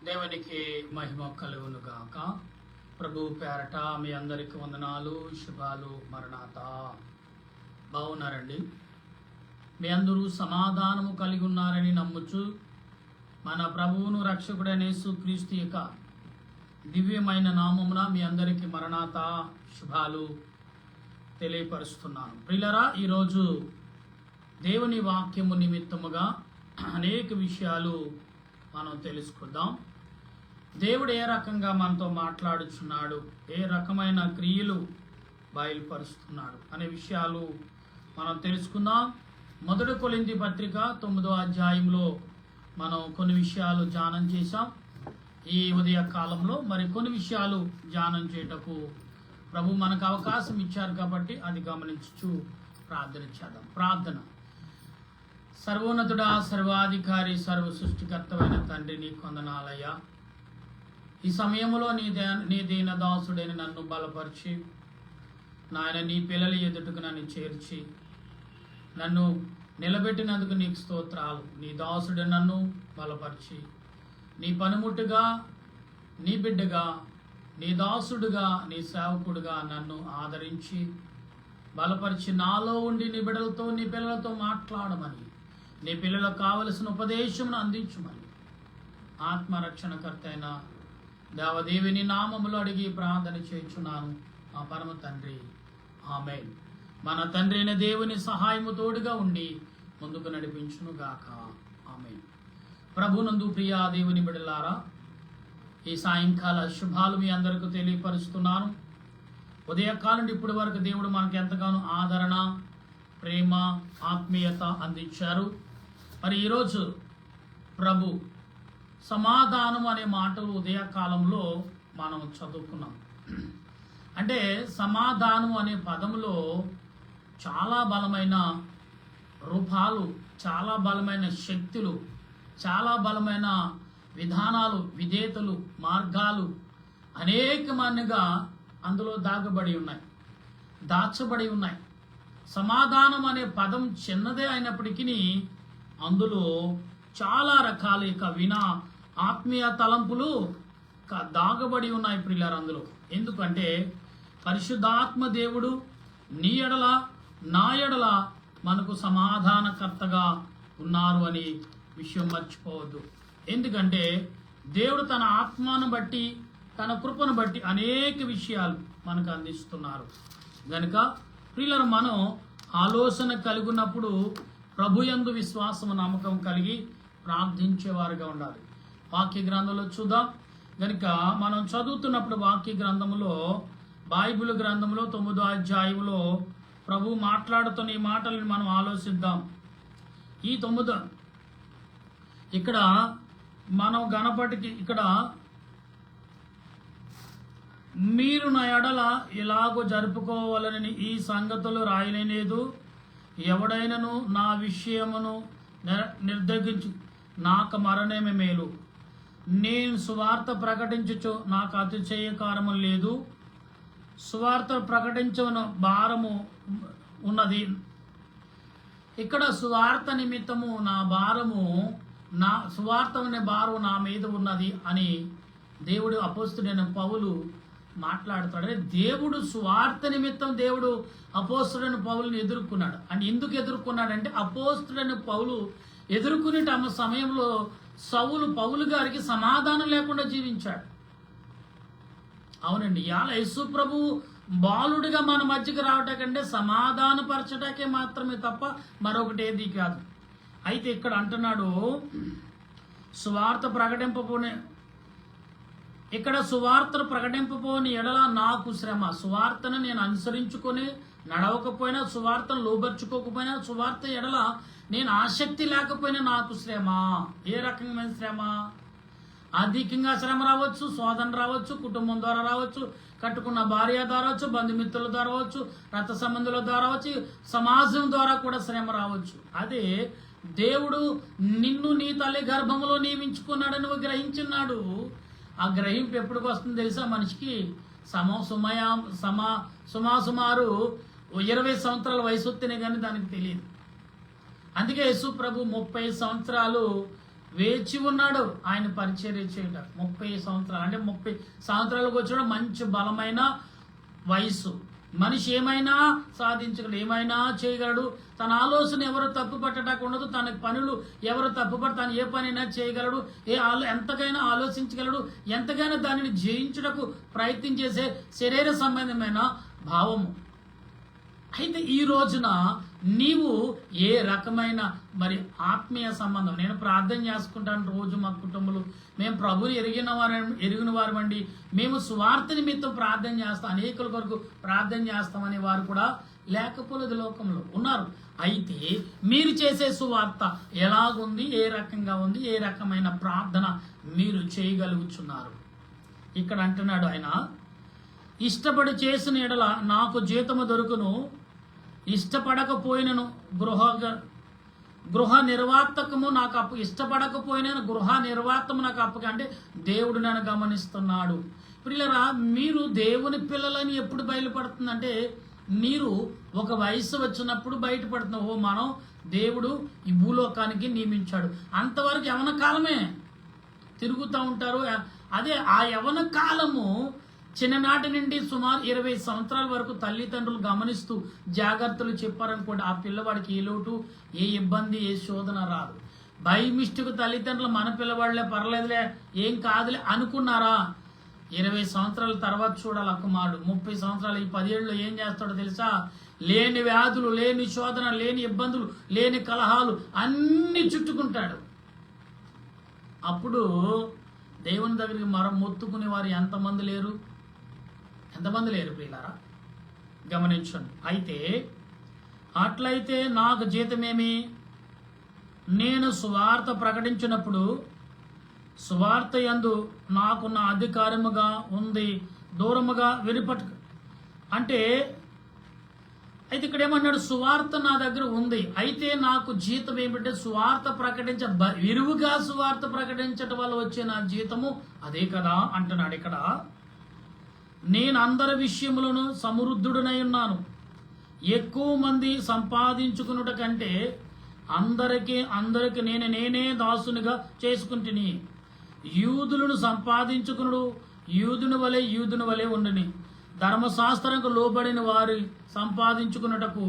దేవునికి మహిమ కలుగును గాక. ప్రభు పేరట మీ అందరికి వందనాలు, శుభాలు. మరణాత బాగున్నారండి? మీ అందరూ సమాధానము కలిగి ఉన్నారని నమ్ముచు మన ప్రభువును రక్షకుడైన యేసుక్రీస్తు యొక్క దివ్యమైన నామమున మీ అందరికీ మరణాత శుభాలు తెలియపరుస్తున్నాను. ప్రియులారా, ఈరోజు దేవుని వాక్యము నిమిత్తముగా అనేక విషయాలు మనం తెలుసుకుందాం. దేవుడు ఏ రకంగా మనతో మాట్లాడుచున్నాడు, ఏ రకమైన క్రియలు బయలుపరుస్తున్నాడు అనే విషయాలు మనం తెలుసుకుందాం. 1 కొరింథీ పత్రిక 9వ అధ్యాయంలో మనం కొన్ని విషయాలు ధ్యానం చేశాం. ఈ ఉదయ కాలంలో మరి కొన్ని విషయాలు ధ్యానం చేయటకు ప్రభు మనకు అవకాశం ఇచ్చారు కాబట్టి అది గమనించు ప్రార్థన చేద్దాం. ప్రార్థన. సర్వోన్నతుడా, సర్వాధికారి, సర్వ సృష్టికర్తమైన తండ్రి, నీ కొందనాలయ్యా. ఈ సమయంలో నీ దీన దాసుడైన నన్ను బలపరిచి నాయన నీ పిల్లల ఎదుటకు నన్ను చేర్చి నన్ను నిలబెట్టినందుకు నీకు స్తోత్రాలు. నీ దాసుడు నన్ను బలపరిచి నీ పనిముట్టుగా, నీ బిడ్డగా, నీ దాసుడుగా, నీ సేవకుడుగా నన్ను ఆదరించి బలపరిచి నాలో ఉండి నీ బిడ్డలతో, నీ పిల్లలతో మాట్లాడమని, నీ పిల్లలకు కావలసిన ఉపదేశమును అందించమని ఆత్మరక్షణకర్త అయిన దేవదేవిని నామములో అడిగి ప్రార్థన చేయుచున్నాను మా పరమ తండ్రి, ఆమేన్. మన తండ్రి అయిన దేవుని సహాయము తోడుగా ఉండి ముందుకు నడిపించును గాక, ఆమేన్. ప్రభునందు ప్రియా దేవుని బిడ్డలారా, ఈ సాయంకాల శుభాలు మీ అందరికీ తెలియపరుస్తున్నాను. ఉదయకాలం నుండి ఇప్పటి వరకు దేవుడు మనకు ఎంతగానో ఆదరణ, ప్రేమ, ఆత్మీయత అందించారు. మరి ఈరోజు ప్రభు సమాధానం అనే మాటలు ఉదయకాలంలో మనం చదువుకున్నాం. అంటే సమాధానం అనే పదములో చాలా బలమైన రూపాలు, చాలా బలమైన శక్తులు, చాలా బలమైన విధానాలు, విధేయతలు, మార్గాలు అనేకమైనగా అందులో దాగబడి ఉన్నాయి, దాచబడి ఉన్నాయి. సమాధానం అనే పదం చిన్నదే అయినప్పటికీ అందులో చాలా రకాల ఆత్మీయ తలంపులు దాగబడి ఉన్నాయి ప్రియులారా అందులో. ఎందుకంటే పరిశుద్ధాత్మ దేవుడు నీ ఎడల, నా ఎడల మనకు సమాధానకర్తగా ఉన్నారు అని విషయం మర్చిపోవద్దు. ఎందుకంటే దేవుడు తన ఆత్మను బట్టి, తన కృపను బట్టి అనేక విషయాలు మనకు అందిస్తున్నారు. గనుక ప్రియులారా, మనం ఆలోచన కలిగి ఉన్నప్పుడు ప్రభుయందు విశ్వాసము, నమ్మకం కలిగి ప్రార్థించేవారుగా ఉండాలి. వాక్య గ్రంథంలో చూద్దాం. కనుక మనం చదువుతున్నప్పుడు వాక్య గ్రంథంలో, బైబిల్ గ్రంథంలో 9వ అధ్యాయంలో ప్రభు మాట్లాడుతున్న ఈ మాటలను మనం ఆలోచిద్దాం. ఈ 9 ఇక్కడ మనం గణపతికి ఇక్కడ మీరు నా ఎడల ఇలాగో జరుపుకోవాలని ఈ సంగతులు రాయలేదు. ఎవడైనను నా విషయమును నిర్దగించు నాకు మరణమే మేలు. నేను సువార్త ప్రకటించుచు నాకు అతిశయకారము లేదు. సువార్త ప్రకటించవను భారము ఉన్నది. ఇక్కడ సువార్త నిమిత్తము నా భారము, నా సువార్త అనే భారం నా మీద ఉన్నది అని దేవుడు అపోస్తుడైన పౌలు మాట్లాడుతాడు. దేవుడు సువార్త నిమిత్తం దేవుడు అపోస్తుడైన పౌలుని ఎదుర్కొన్నాడు. అంటే ఎందుకు ఎదుర్కొన్నాడంటే అపోస్తుడైన పౌలు ఎదుర్కొనే సమయంలో సౌలు పౌలు గారికి సమాధానం లేకుండా జీవించాడు. అవునండి, ఇవాళ యేసు ప్రభు బాలుడిగా మన మధ్యకి రావటకంటే సమాధానపరచటాకే మాత్రమే తప్ప మరొకటి ఏది కాదు. అయితే ఇక్కడ అంటున్నాడు సువార్త ప్రకటింపబోనే, ఇక్కడ సువార్తను ప్రకటింపబోని ఎడల నాకు శ్రమ. సువార్తను నేను అనుసరించుకొని నడవకపోయినా, సువార్తను లోబర్చుకోకపోయినా, సువార్త ఎడల నేను ఆసక్తి లేకపోయినా నాకు శ్రమ. ఏ రకమైన శ్రమ? అధికంగా శ్రమ రావచ్చు, శోధన రావచ్చు, కుటుంబం ద్వారా రావచ్చు, కట్టుకున్న భార్య ద్వారా రావచ్చు, బంధుమిత్రుల ద్వారా రావచ్చు, రక్త సంబంధుల ద్వారా రావచ్చు, సమాజం ద్వారా కూడా శ్రమ రావచ్చు. అదే దేవుడు నిన్ను నీ తల్లి గర్భంలో నియమించుకున్నాడని గ్రహించున్నాడు. ఆ గ్రహింపు ఎప్పటికి వస్తుంది తెలుసా మనిషికి? సుమారు 20 సంవత్సరాల వయసు వస్తేనే కానీ దానికి తెలియదు. అందుకే యేసు ప్రభు 30 సంవత్సరాలు వేచి ఉన్నాడు ఆయన పరిచర్య చేయట. 30 సంవత్సరాలు అంటే 30 సంవత్సరాలకు వచ్చిన మంచి బలమైన వయసు. మనిషి ఏమైనా సాధించగలడు, ఏమైనా చేయగలడు. తన ఆలోచన ఎవరు తప్పు పట్టడానికి ఉండదు. తన పనులు ఎవరు తప్పుపడి తాను ఏ పనైనా చేయగలడు. ఎంతకైనా ఆలోచించగలడు. ఎంతకైనా దానిని జయించుటకు ప్రయత్నం చేసే శరీర సంబంధమైన భావము. అయితే ఈ రోజున నీవు ఏ రకమైన మరి ఆత్మీయ సంబంధం, నేను ప్రార్థన చేసుకుంటాను రోజు మా కుటుంబంలో, మేము ప్రభుని ఎరిగిన వారమండి, మేము సువార్త నిమిత్తం ప్రార్థన చేస్తాం, అనేకుల కొరకు ప్రార్థన చేస్తామనే వారు కూడా లేకపోలేదు, లోకంలో ఉన్నారు. అయితే మీరు చేసే సువార్త ఎలాగుంది, ఏ రకంగా ఉంది, ఏ రకమైన ప్రార్థన మీరు చేయగలుగుతున్నారు? ఇక్కడ అంటున్నాడు ఆయన, ఇష్టపడి చేసిన ఎడల నాకు జీతము దొరుకును, ఇష్టపడకపోయినను గృహ నిర్వాతకము నాకు అప్పు, ఇష్టపడకపోయిన గృహ నిర్వాతము నాకు అప్పక, అంటే దేవుడు నన్ను గమనిస్తున్నాడు. పిల్లరా, మీరు దేవుని పిల్లలని ఎప్పుడు బయలుపడుతుందంటే మీరు ఒక వయసు వచ్చినప్పుడు బయటపడుతున్నారు. ఓ మనం దేవుడు ఈ భూలోకానికి నియమించాడు. అంతవరకు యవన కాలమే తిరుగుతూ ఉంటారు. అదే ఆ యవన కాలము చిన్ననాటి నుండి సుమారు 20 సంవత్సరాల వరకు తల్లిదండ్రులు గమనిస్తూ జాగ్రత్తలు చెప్పారనుకోండి, ఆ పిల్లవాడికి ఏ లోటు, ఏ ఇబ్బంది, ఏ శోధన రాదు. బై మిస్టేక్ తల్లిదండ్రులు మన పిల్లవాళ్లే పర్లేదులే, ఏం కాదులే అనుకున్నారా? 20 సంవత్సరాల తర్వాత చూడాలి ఆ కుమారుడు. 30 సంవత్సరాలు, ఈ 10 ఏళ్ళలో ఏం చేస్తాడో తెలుసా? లేని వ్యాధులు, లేని శోధన, లేని ఇబ్బందులు, లేని కలహాలు అన్ని చుట్టుకుంటాడు. అప్పుడు దేవుని దగ్గరికి మొత్తుకునే వారు ఎంతమంది లేరు ప్రియులారా? గమనించండి. అయితే అట్లయితే నాకు జీతమేమి? నేను సువార్త ప్రకటించినప్పుడు సువార్త యందు నాకున్న అధికారముగా ఉంది, దూరముగా విడిపట్టు. అంటే ఇక్కడ ఏమన్నాడు? సువార్త నా దగ్గర ఉంది, అయితే నాకు జీతం ఏమిటంటే సువార్త విరువుగా సువార్త ప్రకటించటం వల్ల వచ్చే నా జీతము అదే కదా అంటున్నాడు ఇక్కడ. నేను అందరి విషయములను సమృద్ధుడనై ఉన్నాను, ఎక్కువ మంది సంపాదించుకున్నట కంటే అందరికి నేనే దాసునిగా చేసుకుంటుని. యూదులను సంపాదించుకునుడు యూదుని వలె ఉండని. ధర్మశాస్త్రంకు లోబడిన వారి సంపాదించుకున్నటకు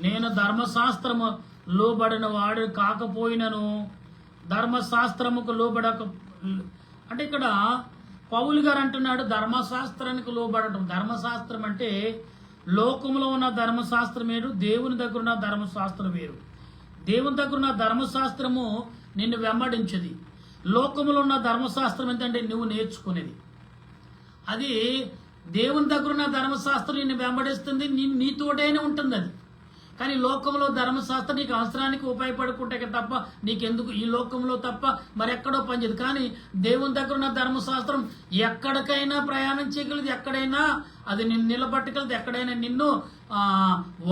నేను ధర్మశాస్త్రము లోబడిన వాడు కాకపోయినను ధర్మశాస్త్రముకు లోబడక. అంటే ఇక్కడ పౌలు గారు అంటున్నాడు ధర్మశాస్త్రానికి లోబడటం. ధర్మశాస్త్రం అంటే లోకంలో ఉన్న ధర్మశాస్త్రం వేరు, దేవుని దగ్గర ఉన్న ధర్మశాస్త్రం వేరు. దేవుని దగ్గర ఉన్న ధర్మశాస్త్రము నిన్ను వెంబడించది. లోకంలో ఉన్న ధర్మశాస్త్రం ఏంటంటే నువ్వు నేర్చుకునేది. అది దేవుని దగ్గర ఉన్న ధర్మశాస్త్రం నిన్ను వెంబడిస్తుంది, నీతోటైనా ఉంటుంది అది. కానీ లోకంలో ధర్మశాస్త్రం నీకు అవసరానికి ఉపయోగపడుకుంటే తప్ప నీకెందుకు ఈ లోకంలో తప్ప మరెక్కడో పనిచేయదు. కానీ దేవుని దగ్గర ఉన్న ధర్మశాస్త్రం ఎక్కడికైనా ప్రయాణం చేయగలదు, ఎక్కడైనా అది నిన్ను నిలబట్టగలదు, ఎక్కడైనా నిన్ను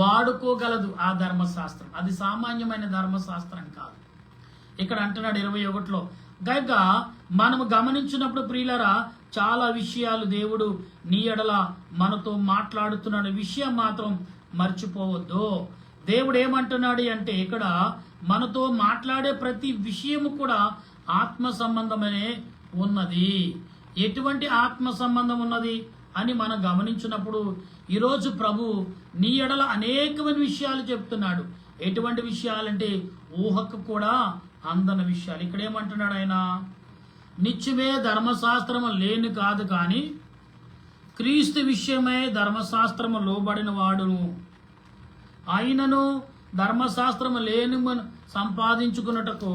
వాడుకోగలదు. ఆ ధర్మశాస్త్రం అది సామాన్యమైన ధర్మశాస్త్రం కాదు. ఇక్కడ అంటున్నాడు 21లో, గనుక మనము గమనించినప్పుడు ప్రియులరా చాలా విషయాలు దేవుడు నీ ఎడల మనతో మాట్లాడుతున్నాడు విషయం మాత్రం మర్చిపోవద్దు. దేవుడు ఏమంటున్నాడు అంటే ఇక్కడ మనతో మాట్లాడే ప్రతి విషయము కూడా ఆత్మ సంబంధమనే ఉన్నది. ఎటువంటి ఆత్మ సంబంధం ఉన్నది అని మనం గమనించినప్పుడు ఈరోజు ప్రభు నీ ఎడల అనేకమైన విషయాలు చెప్తున్నాడు. ఎటువంటి విషయాలంటే ఊహకు కూడా అందని విషయాలు. ఇక్కడ ఏమంటున్నాడు ఆయన? నిత్యమే ధర్మశాస్త్రము లేని కాదు కానీ క్రీస్తు విషయమై ధర్మశాస్త్రము లోబడిన వాడును, ఆయనను ధర్మశాస్త్రము లేని సంపాదించుకున్నటకు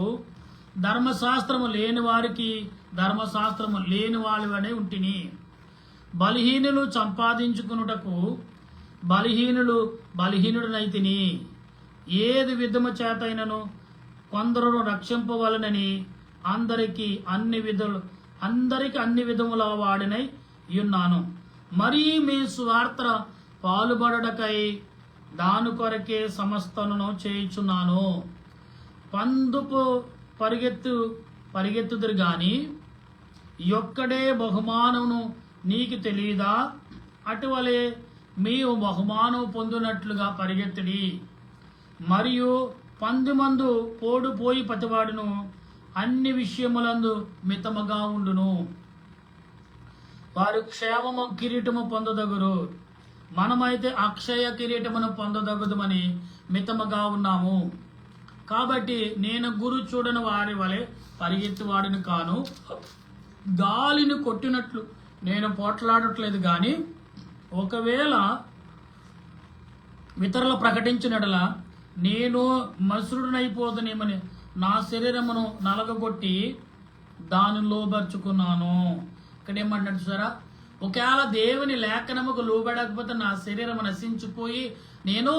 ధర్మశాస్త్రము లేని వారికి ధర్మశాస్త్రము లేని వాళ్ళనే ఉంటిని. బలహీనులు సంపాదించుకున్నటకు బలహీనుడనైతిని. ఏది విధము చేతైనను కొందరు రక్షింపవలనని అందరికి అన్ని విధముల వాడినై ఉన్నాను. మరీ మీ స్వార్థ పాలుబడకై దాని కొరకే సమస్తను చేయుచున్నాను. పందుపు పరిగెత్తుదురు గాని యొక్కడే బహుమానమును నీకు తెలియదా? అటువలే మేము బహుమానం పొందినట్లుగా పరిగెత్తుడి. మరియు 10 మంది పోయి పతివాడును అన్ని విషయములందు మితముగా ఉండును. వారు క్షేమము కిరీటము పొందదగురు, మనమైతే అక్షయ కిరీటమును పొందదగుదమని మితముగా ఉన్నాము. కాబట్టి నేను గురు చూడని వారి వలె పరిగెత్తువాడిని కాను, గాలిని కొట్టినట్లు నేను పోట్లాడట్లేదు. కానీ ఒకవేళ ఇతరులు ప్రకటించినట్ల నేను మసురుడనైపోతునేమని నా శరీరమును నలగగొట్టి దాన్ని లోబర్చుకున్నాను. ఇక్కడ ఏమంటాడు చూసారా, ఒకవేళ దేవుని లేఖనముకు లోబడకపోతే నా శరీరం నశించిపోయి నేను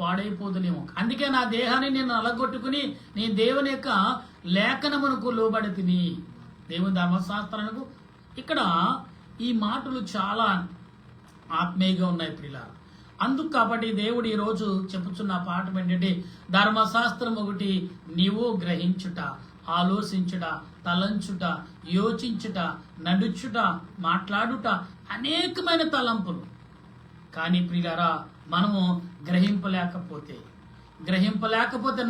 పాడైపోతునేమో. అందుకే నా దేహాన్ని నేను నలగొట్టుకుని నేను దేవుని యొక్క లేఖనమునకు లోబడి తిని, దేవుని ధర్మశాస్త్రానికి. ఇక్కడ ఈ మాటలు చాలా ఆత్మీయంగా ఉన్నాయి ప్రియులారా. అందుకు కాబట్టి దేవుడు ఈరోజు చెప్పుచున్న పాఠం ఏంటంటే, ధర్మశాస్త్రం ఒకటి నీవు గ్రహించుట, ఆలోచించుట, తలంచుట, యోచించుట, నడుచుట, మాట్లాడుట, అనేకమైన తలంపులు. కానీ ప్రియులారా, మనము గ్రహింపలేకపోతే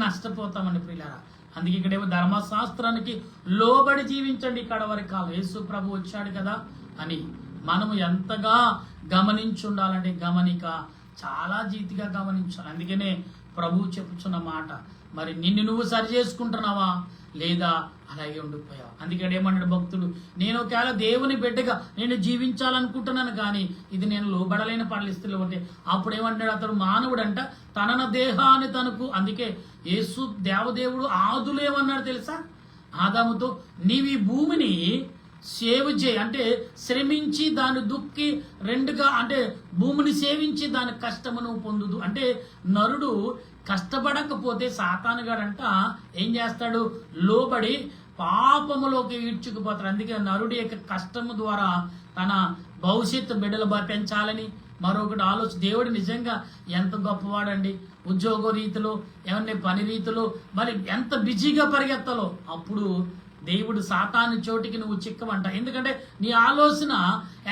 నష్టపోతామని ప్రియులారా. అందుకే ఇక్కడేమో ధర్మశాస్త్రానికి లోబడి జీవించండి ఇక్కడ వరకు కాలం, యేసు ప్రభు వచ్చాడు కదా అని మనము ఎంతగా గమనించుండాలంటే గమనిక చాలా జీతిగా గమనించాలి. అందుకనే ప్రభు చెప్పుచున్న మాట, మరి నిన్ను నువ్వు సరి చేసుకుంటున్నావా లేదా అలాగే ఉండిపోయావు. అందుకని ఏమన్నాడు భక్తుడు, నేను ఒకవేళ దేవుని బిడ్డగా నేను జీవించాలనుకుంటున్నాను కానీ ఇది నేను లోబడలేని పరిస్థితుల్లో ఉంటే అప్పుడు ఏమంటాడు అతడు మానవుడంట తన దేహాన్ని తనకు. అందుకే యేసు దేవదేవుడు ఆదులు ఏమన్నాడు తెలుసా, ఆదాముతో నీవు ఈ భూమిని సేవ్ చేయి, అంటే శ్రమించి దాన్ని దుక్కి రెండుగా, అంటే భూమిని సేవించి దాని కష్టమును పొందుదు. అంటే నరుడు కష్టపడకపోతే సాతానుగాడంట ఏం చేస్తాడు, లోబడి పాపములోకి ఈడ్చుకుపోతాడు. అందుకే నరుడి యొక్క కష్టము ద్వారా తన భవిష్యత్తు బిడ్డలు పెంచాలని మరొకటి ఆలోచన. దేవుడు నిజంగా ఎంత గొప్పవాడండి. ఉద్యోగ రీతిలో ఏమన్నా పని రీతిలో మరి ఎంత బిజీగా పరిగెత్తాలో అప్పుడు దేవుడు సాతాను చోటికి నువ్వు చిక్కవంట. ఎందుకంటే నీ ఆలోచన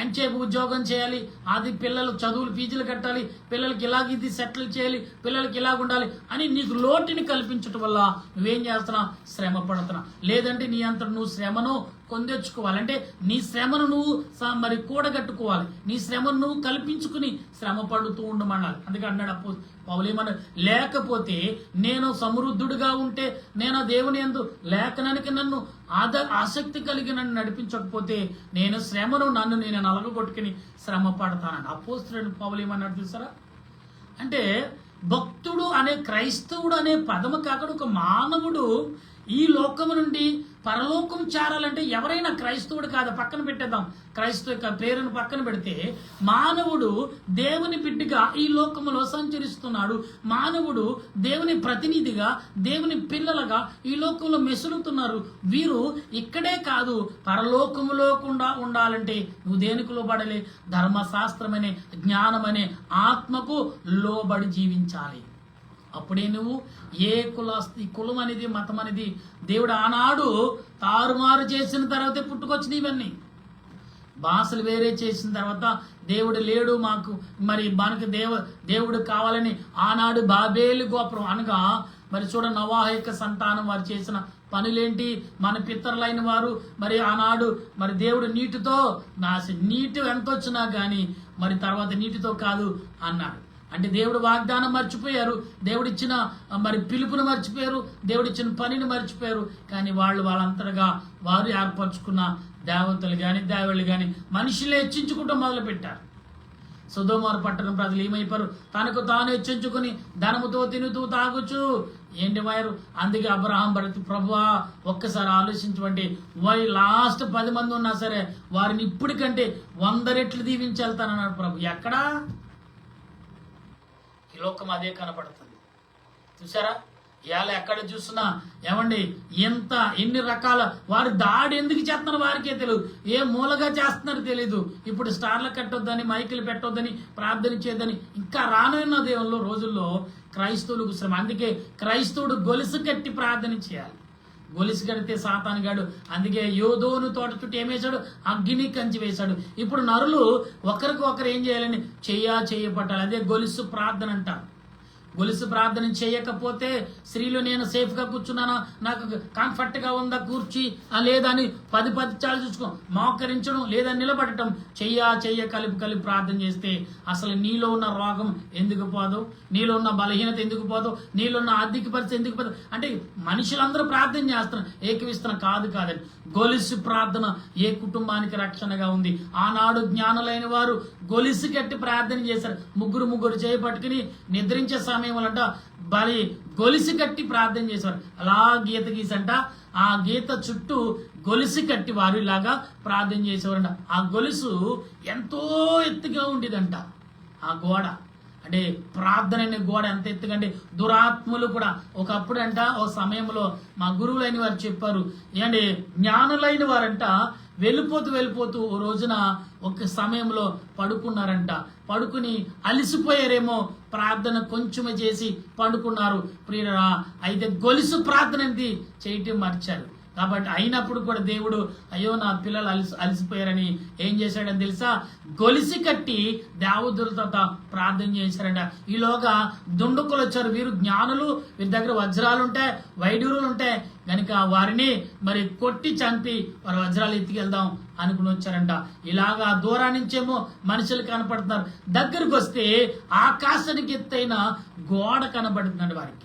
ఎంతసేపు ఉద్యోగం చేయాలి, అది పిల్లలు చదువులు ఫీజులు కట్టాలి, పిల్లలకి ఇలాగ ఇది సెటిల్ చేయాలి, పిల్లలకి ఇలాగ ఉండాలి అని నీకు లోటుని కల్పించడం వల్ల నువ్వేం చేస్తున్నావు, శ్రమ పడుతున్నావు. లేదంటే నీ అంతట నువ్వు శ్రమను కొందెచ్చుకోవాలంటే నీ శ్రమను నువ్వు మరి కూడగట్టుకోవాలి, నీ శ్రమను నువ్వు కల్పించుకుని శ్రమ పడుతూ ఉండమన్నాడు. అందుకే అన్నాడు పౌలేమన్నాడు, లేకపోతే నేను సమృద్ధుడిగా ఉంటే నేను దేవుని యందు లేఖనానికి నన్ను ఆసక్తి కలిగి నన్ను నడిపించకపోతే నేను శ్రమను నేను నలగొట్టుకుని శ్రమ పడతానని అపోస్తలుడైన పౌలేమన్నాడు చూసారా. అంటే భక్తుడు అనే క్రైస్తవుడు అనే పదము కాకుండా ఒక మానవుడు ఈ లోకము నుండి పరలోకం చేరాలంటే ఎవరైనా క్రైస్తవుడు కాదు, పక్కన పెట్టేద్దాం, క్రైస్తవ యొక్క పేరును పక్కన పెడితే మానవుడు దేవుని బిడ్డగా ఈ లోకములో సంచరిస్తున్నాడు. మానవుడు దేవుని ప్రతినిధిగా దేవుని పిల్లలుగా ఈ లోకంలో మెసులుతున్నారు. వీరు ఇక్కడే కాదు పరలోకములో కూడా ఉండాలంటే నువ్వు దేనికి లోబడలే, ధర్మశాస్త్రమనే జ్ఞానమనే ఆత్మకు లోబడి జీవించాలి. అప్పుడే నువ్వు ఏ కులం అనేది మతం అనేది దేవుడు ఆనాడు తారుమారు చేసిన తర్వాతే పుట్టుకొచ్చిన ఇవన్నీ భాషలు వేరే చేసిన తర్వాత దేవుడు లేడు మాకు మరి మనకి దేవుడు కావాలని ఆనాడు బాబేలు గోపురం అనగా మరి చూడ నోవహు యొక్క సంతానం వారు చేసిన పనులేంటి, మన పితరులైన వారు మరి ఆనాడు మరి దేవుడు నీటితో నీటి ఎంత వచ్చినా కానీ మరి తర్వాత నీటితో కాదు అన్నాడు. అంటే దేవుడు వాగ్దానం మర్చిపోయారు, దేవుడిచ్చిన మరి పిలుపును మర్చిపోయారు, దేవుడిచ్చిన పనిని మర్చిపోయారు. కానీ వాళ్ళంతటగా వారు ఏర్పరచుకున్న దేవతలు కానీ దేవుళ్ళు కానీ మనుషులే హెచ్చించుకుంటూ మొదలు పెట్టారు. సొదొమ పట్టణం ప్రజలు ఏమైపోయారు, తనకు తాను హెచ్చించుకుని ధనముతో తినుతూ తాగుచు ఏంటి వారు. అందుకే అబ్రహాం భరత్ ప్రభువా ఒక్కసారి ఆలోచించమంటే వారి లాస్ట్ 10 మంది ఉన్నా సరే వారిని ఇప్పటికంటే 100 రెట్లు దీవించి వెళ్తానన్నాడు ప్రభు. ఎక్కడా ఈ లోకం అదే కనపడుతుంది చూసారా. ఇవాళ ఎక్కడ చూసినా ఏమండి ఎన్ని రకాల వారి దాడి ఎందుకు చేస్తున్నారు వారికే తెలియదు, ఏ మూలగా చేస్తున్నారో తెలీదు. ఇప్పుడు స్టార్లు కట్టొద్దని, మైకులు పెట్టొద్దని, ప్రార్థన చేయొద్దని, ఇంకా రానున్న దేవుల్లో రోజుల్లో క్రైస్తవులకు శ్రమ. అందుకే క్రైస్తవుడు గొలుసు కట్టి ప్రార్థన చేయాలి. గొలుసు కడితే సాతానుగాడు. అందుకే యోధోను తోట చుట్టూ ఏమేశాడు, అగ్ని కంచి వేశాడు. ఇప్పుడు నరులు ఒకరికి ఒకరు ఏం చేయాలని చేయపట్టాలి. అదే గొలుసు ప్రార్థన అంటారు. గొలుసు ప్రార్థన చేయకపోతే స్త్రీలు నేను సేఫ్గా కూర్చున్నానా, నాకు కంఫర్ట్గా ఉందా కూర్చి లేదా అని 10 చాలు చూసుకో, మోకరించడం లేదా నిలబడటం, చెయ్య కలిపి ప్రార్థన చేస్తే అసలు నీలో ఉన్న రోగం ఎందుకు పోదు, నీలో ఉన్న బలహీనత ఎందుకు పోదు, నీలో ఉన్న ఆర్థిక పరిస్థితి ఎందుకు పోదు. అంటే మనుషులందరూ ప్రార్థన చేస్తున్నారు, ఏకవిస్తున్న కాదని. గొలుసు ప్రార్థన ఏ కుటుంబానికి రక్షణగా ఉంది. ఆనాడు జ్ఞానులైన వారు గొలుసు కట్టి ప్రార్థన చేశారు. ముగ్గురు చేయబట్టుకుని నిద్రించే సమయంలో గొలుసు కట్టి ప్రార్థన చేశారు. అలా గీత గీసంట ఆ గీత చుట్టూ గొలుసు కట్టి వారు ఇలాగా ప్రార్థన చేసేవారంట. ఆ గొలుసు ఎంతో ఎత్తుగా ఉండేదంట. ఆ గోడ అంటే ప్రార్థన అనే గోడ ఎంత ఎత్తుకంటే దురాత్ములు కూడా ఒకప్పుడు అంట ఓ సమయంలో మా గురువులైన వారు చెప్పారు, ఏంటి జ్ఞానులైన వారంట వెళ్ళిపోతూ ఓ రోజున ఒక సమయంలో పడుకున్నారంట. పడుకుని అలిసిపోయారేమో, ప్రార్థన కొంచెమే చేసి పడుకున్నారు ప్రియరా. అయితే గొలుసు ప్రార్థన అనేది చేయటం మర్చారు. కాబట్టి అయినప్పుడు కూడా దేవుడు అయ్యో నా పిల్లలు అలసిపోయారని ఏం చేశాడని తెలుసా, గొలిసి కట్టి దేవదూతలతో ప్రార్థన చేశారంట. ఈలోగా దుండుకులు వచ్చారు. వీరు జ్ఞానులు, వీరి దగ్గర వజ్రాలు ఉంటాయి, వైడూరులు ఉంటాయి కనుక వారిని మరి కొట్టి చంపి వారి వజ్రాలు ఎత్తుకెళ్దాం అనుకుని వచ్చారంట. ఇలాగా దూరం నుంచేమో మనుషులు కనపడుతున్నారు, దగ్గరకు వస్తే ఆకాశానికి ఎత్తైన గోడ కనబడుతున్నాడు వారికి.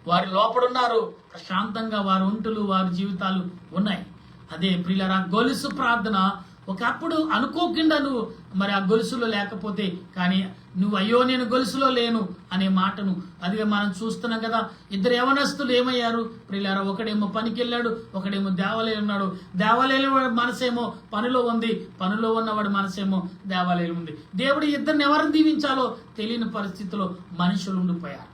వారి లోపడున్నారు, ప్రశాంతంగా వారి ఒంటులు వారి జీవితాలు ఉన్నాయి. అదే ప్రియులారా, గొలుసు ప్రార్థన ఒకప్పుడు అనుకోకుండా నువ్వు మరి ఆ గొలుసులో లేకపోతే కానీ నువ్వు అయ్యో నేను గొలుసులో లేను అనే మాటను అదిగా మనం చూస్తున్నాం కదా. ఇద్దరు యవనస్తులు ఏమయ్యారు ప్రియులారా, ఒకడేమో పనికి వెళ్ళాడు, ఒకడేమో దేవాలయం ఉన్నాడు. దేవాలయం వాడి మనసేమో పనిలో ఉంది, పనిలో ఉన్నవాడి మనసేమో దేవాలయం ఉంది. దేవుడు ఇద్దరిని ఎవరిని దీవించాలో తెలియని పరిస్థితిలో మనుషులు ఉండిపోయారు.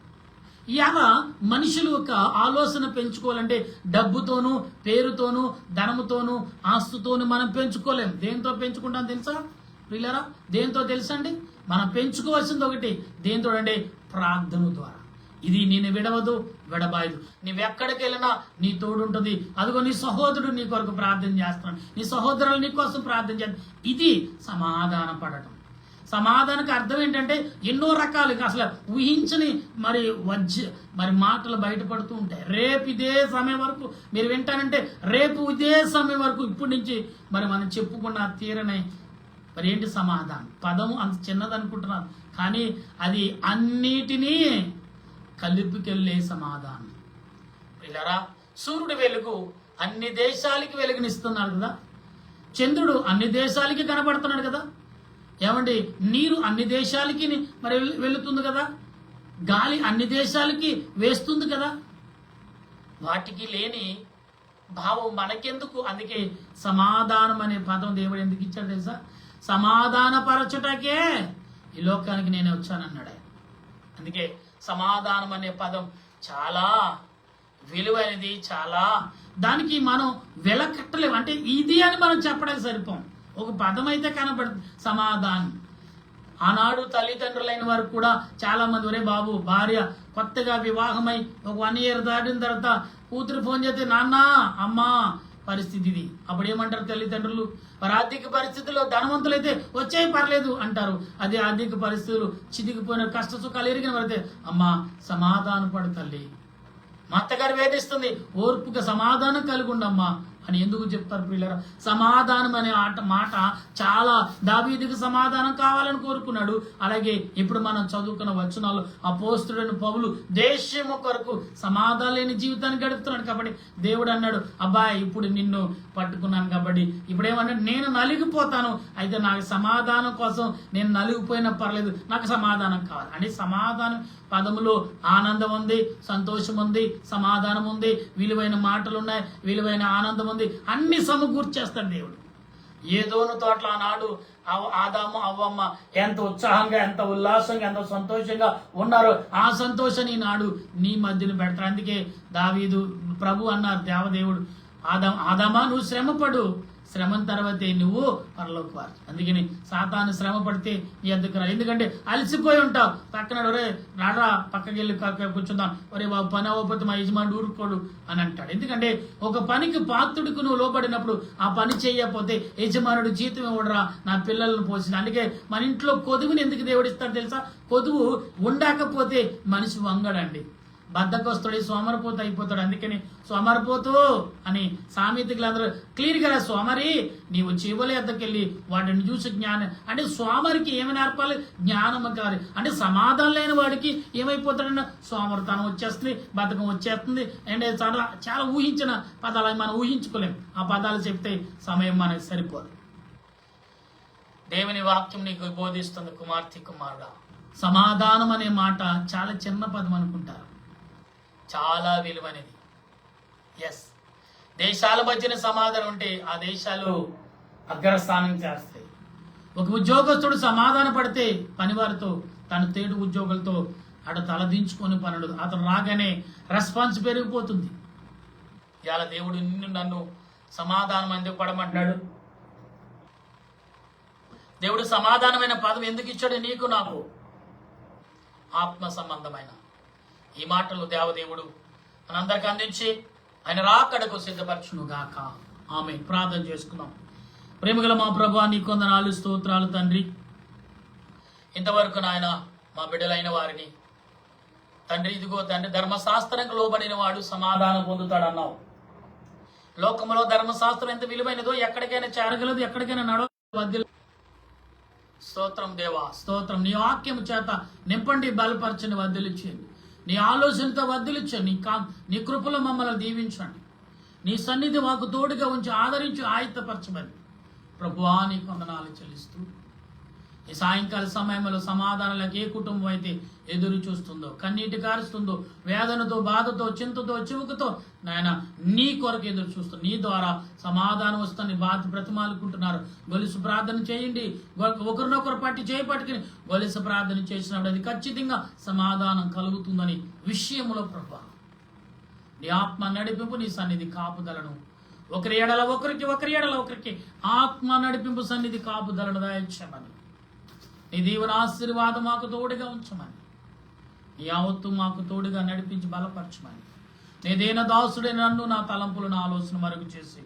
ఇలా మనుషులు ఒక ఆలోచన పెంచుకోవాలంటే డబ్బుతోనూ పేరుతోనూ ధనముతోనూ ఆస్తుతోనూ మనం పెంచుకోలేం. దేంతో పెంచుకుంటాం తెలుసా ప్రియులారా? దేంతో తెలుసా అండి? మనం పెంచుకోవాల్సింది ఒకటి, దేంతో అంటే ప్రార్థన ద్వారా. ఇది నేను విడవదు విడబాయదు. నువ్వెక్కడికి వెళ్ళినా నీ తోడు ఉంటుంది. అదిగో నీ సహోదరుడు నీ కొరకు ప్రార్థన చేస్తున్నాడు, నీ సహోదరులు నీ కోసం ప్రార్థన చేస్తాడు. ఇది సమాధాన పడటం. సమాధానానికి అర్థం ఏంటంటే ఎన్నో రకాలుగా అసలు ఊహించని మరి మాటలు బయటపడుతూ ఉంటాయి. రేపు ఇదే సమయం వరకు మీరు వింటానంటే రేపు ఇదే సమయం వరకు ఇప్పటి నుంచి మరి మనం చెప్పుకున్న తీరనే మరి ఏంటి సమాధానం. పదము అంత చిన్నది అనుకుంటున్నారు కానీ అది అన్నిటినీ కలిపికెళ్ళే సమాధానం. పిల్లరా, సూర్యుడు వెలుగు అన్ని దేశాలకి వెలుగునిస్తున్నాడు కదా, చంద్రుడు అన్ని దేశాలకి కనబడుతున్నాడు కదా, ఏమండి నీరు అన్ని దేశాలకి మరి వెళుతుంది కదా, గాలి అన్ని దేశాలకి వేస్తుంది కదా. వాటికి లేని భావం మనకెందుకు? అందుకే సమాధానం అనే పదం దేవుడు ఎందుకు ఇచ్చాడు తెలుసా? సమాధానపరచుటకే ఈ లోకానికి నేను వచ్చానన్నాడు. అందుకే సమాధానం అనే పదం చాలా విలువైనది, చాలా దానికి మనం వెలకట్టలేము. అంటే ఇది అని మనం చెప్పడానికి సరిపోం. ఒక పదం అయితే కనబడుతుంది సమాధానం. ఆనాడు తల్లిదండ్రులైన వారు కూడా చాలా మంది, ఒరే బాబు భార్య కొత్తగా వివాహమై ఒక 1 year దాటిన తర్వాత కూతురు ఫోన్ చేస్తే నాన్న అమ్మ పరిస్థితి ఇది. అప్పుడు ఏమంటారు తల్లిదండ్రులు? వారి ఆర్థిక పరిస్థితుల్లో ధనవంతులైతే వచ్చే పర్లేదు అంటారు. అదే ఆర్థిక పరిస్థితులు చితికిపోయిన కష్ట సుఖాలు ఎరిగిన వారైతే అమ్మ సమాధానం పడు తల్లి, మా అత్తగారు వేధిస్తుంది, ఓర్పుగా సమాధానం కలిగి ఉండమ్మా అని ఎందుకు చెప్తారు పిల్లరా? సమాధానం అనే మాట చాలా దావీదుకు సమాధానం కావాలని కోరుకున్నాడు. అలాగే ఇప్పుడు మనం చదువుకున్న వచనాలు అపోస్తుడైన పౌలు దేశము కొరకు సమాధానం లేని జీవితాన్ని గడుపుతున్నాడు. కాబట్టి దేవుడు అన్నాడు, అబ్బాయి ఇప్పుడు నిన్ను పట్టుకున్నాను కాబట్టి ఇప్పుడు ఏమన్నాడు, నేను నలిగిపోతాను, అయితే నాకు సమాధానం కోసం నేను నలిగిపోయినా పర్లేదు, నాకు సమాధానం కావాలి. అంటే సమాధానం పదములో ఆనందం ఉంది, సంతోషం ఉంది, సమాధానం ఉంది, విలువైన మాటలు ఉన్నాయి, విలువైన ఆనందం ఉంది, అన్ని సమకూర్చేస్తాడు దేవుడు. ఏదోను తోటలో ఆనాడు ఆదాము అవ్వమ్మ ఎంత ఉత్సాహంగా, ఎంత ఉల్లాసంగా, ఎంత సంతోషంగా ఉన్నారో ఆ సంతోషాన్ని నాడు నీ మధ్యన పెడతారు. అందుకే దావీదు ప్రభు అన్నారు, దేవదేవుడు ఆదామా నువ్వు శ్రమపడు, శ్రమం తర్వాతే నువ్వు పరలోకి వారు. అందుకని సాతాను శ్రమ పడితే నీ ఎద్దుకు రా. ఎందుకంటే అలసిపోయి ఉంటావు. పక్కన ఒరే రాడ్రా పక్కకి వెళ్ళి కూర్చుందాం, ఒరే బాబు పని అవ్వకపోతే మా యజమాని ఊరుకోడు అని అంటాడు. ఎందుకంటే ఒక పనికి పాత్రుడికి నువ్వు లోబడినప్పుడు ఆ పని చేయకపోతే యజమానుడు జీతం ఇవ్వడరా నా పిల్లలను పోసిన. అందుకే మన ఇంట్లో కొదువుని ఎందుకు దేవుడిస్తాడు తెలుసా? కొదువు ఉండకపోతే మనిషి వంగడండి, బద్దకొస్తాడు, సోమరిపోతు అయిపోతాడు. అందుకని సోమరిపోతూ అని సామెతలు అందరూ క్లియర్గా సోమరి నీవు చెవుల ఎద్దకెళ్ళి వాటిని చూసి జ్ఞానం అంటే సోమరికి ఏమి నేర్పాలి? జ్ఞానము కాదు. అంటే సమాధానం లేని వాడికి ఏమైపోతాడన్న సోమరితనం వచ్చేస్తుంది, బద్ధకం వచ్చేస్తుంది. అంటే చాలా చాలా ఊహించిన పదాలు మనం ఊహించుకోలేం. ఆ పదాలు చెప్తే సమయం మనకి సరిపోదు. దేవుని వాక్యం నీకు బోధిస్తుంది కుమార్తె కుమారుడా. సమాధానం అనే మాట చాలా చిన్న పదం అనుకుంటారు, చాలా విలువైనది. ఎస్, దేశాల మధ్యన సమాధానం ఉంటే ఆ దేశాలు అగ్రస్థానం చేస్తాయి. ఒక ఉద్యోగస్తుడు సమాధాన పడితే పనివారితో తన తేడు ఉద్యోగులతో అటు తలదించుకొని పనుడు, అతను రాగానే రెస్పాన్స్ పెరిగిపోతుంది. ఇవాళ దేవుడు నిన్ను నన్ను సమాధానం ఎందుకు పడమంటాడు? దేవుడు సమాధానమైన పదం ఎందుకు ఇచ్చాడు నీకు నాకు? ఆత్మ సంబంధమైన ఈ మాటలు దేవదేవుడు మనందరికి అందించి ఆయన రాకడకు సిద్ధపరచును గాక. ఆమె ప్రార్థన చేసుకుందాం. ప్రేమగల మా ప్రభువా, నీ కొందనాలు స్తోత్రాలు తండ్రి. ఇంతవరకు నాయన మా బిడ్డలైన వారిని తండ్రి, ఇదిగో తండ్రి, ధర్మశాస్త్రంకు లోబడిన వాడు సమాధానం పొందుతాడన్నావు. లోకంలో ధర్మశాస్త్రం ఎంత విలువైనదో ఎక్కడికైనా చేరగలదు, ఎక్కడికైనా నడవ. స్తోత్రం దేవా, స్తోత్రం. నీ వాక్యం చేత నింపండి, బలపరచండి, వదిలించండి. నీ ఆలోచనతో వదిలించండి. నీ కృపలో మమ్మల్ని దీవించండి. నీ సన్నిధి మాకు తోడుగా ఉంచి ఆదరించి ఆయత్తపరచమని ప్రభువా నీకు వందనాలు చెల్లిస్తూ ఈ సాయంకాల సమయంలో సమాధానాలకు ఏ కుటుంబం అయితే ఎదురు చూస్తుందో, కన్నీటి కారుస్తుందో, వేదనతో, బాధతో, చింతతో, చివుకతో నాయన నీ కొరకు ఎదురు చూస్తుంది, నీ ద్వారా సమాధానం వస్తుంది బాధ బ్రతిమాలుకుంటున్నారు. గొలుసు ప్రార్థన చేయండి. ఒకరినొకరు పట్టి చేపట్టుకుని గొలుసు ప్రార్థన చేసినప్పుడు అది ఖచ్చితంగా సమాధానం కలుగుతుందని విషయంలో ప్రభు నీ ఆత్మ నడిపింపు, నీ సన్నిధి కాపుదలను ఒకరి ఎడల ఒకరికి ఆత్మ నడిపింపు, సన్నిధి కాపుదలను దయచేయమని, నీ దీవెన ఆశీర్వాదం మాకు తోడుగా ఉంచమని, నీ యావత్తు మాకు తోడుగా నడిపించి బలపరచమని, నీదైన దాసుడైన నన్ను, నా తలంపులు, నా ఆలోచన మరుగు చేసి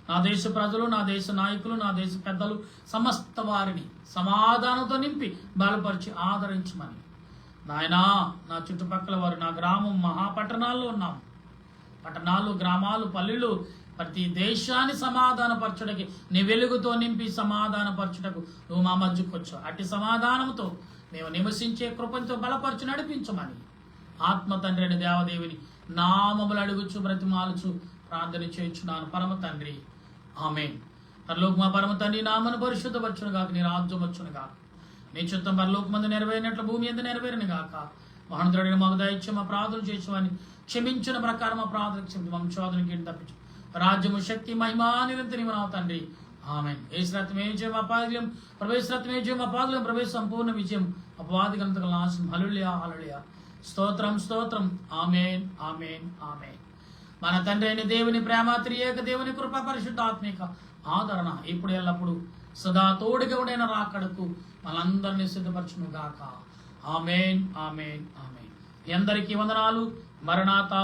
నా దేశ ప్రజలు, నా దేశ నాయకులు, నా దేశ పెద్దలు సమస్త వారిని సమాధానంతో నింపి బలపరిచి ఆదరించమని నాయనా, నా చుట్టుపక్కల వారు, నా గ్రామం, మహాపట్టణాల్లో ఉన్నాం, పట్టణాలు, గ్రామాలు, పల్లెలు, ప్రతి దేశాన్ని సమాధానపరచుటకి నీ వెలుగుతో నింపి సమాధానపరచుటకు నువ్వు మా మధ్యకు వచ్చావు. అట్టి సమాధానంతో మేము నివసించే కృపంతో బలపరచు నడిపించమని ఆత్మ తండ్రి అయిన దేవదేవిని నామములు అడుగుచు బ్రతిమాలుచు ప్రార్థన చేయించున్నాను పరమ తండ్రి. ఆమేన్. పరలోక మా పరమ తండ్రి నామను పరిశుద్ధపరచును గాక, నీ రాజ్యం వచ్చును గాక, నీ చిత్తం పరలోకమందు నెరవేరినట్లు భూమి యందు నెరవేరును గాక. మహానుద్రుడైన మాకు దయచేసి మా ప్రార్థన చేయించమని క్షమించిన ప్రకారం మా ప్రార్థన క్షమించి మా శోధనకి తప్పించు. రాజ్యము, శక్తి, మహిమా నిరంతరం నా తండ్రి. ఆమేన్. యేసురత్నమే విజయం అపాదిలం, ప్రవేశరత్నమే విజయం అపాదిలం, ప్రవేశ సంపూర్ణ విజయం, అపవాది గంతకల నాశనం. హల్లెలూయా, హల్లెలూయా. స్తోత్రం, స్తోత్రం. ఆమేన్, ఆమేన్, ఆమేన్. మన తండ్రి అయిన దేవుని ప్రేమ, త్రియేక దేవుని కృప, పరిశుద్ధాత్మిక ఆదరణ ఇప్పుడు ఎల్లప్పుడు సదా తోడుగా ఉండిన రాకడకు మనందరినీ సిద్ధపరచును గాక. ఆమేన్, ఆమేన్, ఆమేన్. మీ అందరికీ వందనాలు. మరణాతా.